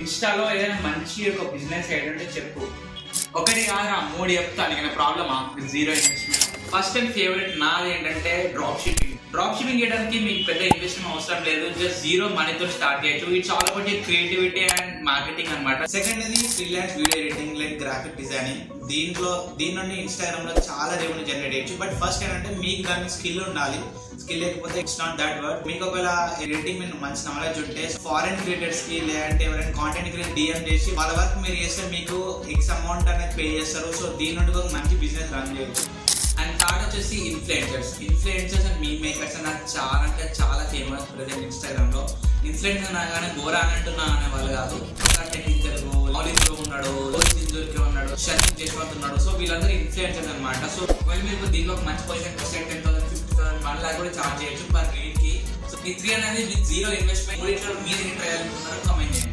ఇన్స్టాలో ఏదైనా మంచి ఒక బిజినెస్ ఏంటంటే చెప్పు. ఒకటి కాదు, 3 చెప్తాను. నీకు ప్రాబ్లమా zero investment? First and favourite నాది ఏంటంటే డ్రాప్ షిప్పింగ్. డ్రాప్ షిప్పింగ్ చేయడానికి మీకు పెద్ద ఇన్వెస్ట్మెంట్ అవసరం లేదు. జస్ట్ జీరో మనీతో స్టార్ట్ చేయొచ్చు. It's all about creativity and marketing అనమాట. సెకండ్ అది freelance video editing like graphic designing. దీని నుండి ఇన్స్టాగ్రామ్ లో చాలా రెవెన్యూ జనరేట్ చేయొచ్చు. బట్ ఫస్ట్ ఏంటంటే మీకు దానికి స్కిల్ ఉండాలి. స్కిల్ లేకపోతే ఇట్స్ నాట్ దట్ వర్క్. మీకు ఒకవేళ ఎడిటింగ్ మీద మంచి నాలెడ్జ్ ఉంటే ఫారెన్ క్రియేటర్స్ కి లేదంటే ఎవరైనా కాంటెంట్ క్రియేటర్ డిఎం చేసి వాళ్ళ వర్క్ మీరు చేస్తే మీకు ఎక్స్ అమౌంట్ అనేది పే చేస్తారు. సో దీని నుండి ఒక మంచి బిజినెస్ రన్ చేయొచ్చు. అండ్ థర్డ్ వచ్చేసి ఇన్ఫ్లుయెన్సర్స్ అండ్ మీమ్ మేకర్స్ నాకు చాలా అంటే చాలా ఫేమస్ ప్రెజెంట్ ఇన్స్టాగ్రామ్ లో. ఇన్ఫ్లుయెన్సర్ అనగానే గోరా అనంటున్నా అనే వాళ్ళు కాదు. తెలుగు ఆలింగ్లో ఉన్నాడు, జింజూర్కి ఉన్నాడు, షర్మిక్ జశ్వంత్ ఉన్నాడు. సో వీళ్ళందరూ ఇన్ఫ్లుయెన్సర్స్ అనమాట. సో ఒకవేళ మీరు దీనిలో ఒక మంచి పొజిషన్ వస్తే 10,000, 50,000, 1 lakh కూడా చార్జ్ చేయొచ్చు పర్ రీడ్ కి. సో ఈ 3 అనేది విత్ జీరో ఇన్వెస్ట్మెంట్ మీరు ట్రై చేయాలనుకున్నారో కామెంట్ చేయండి.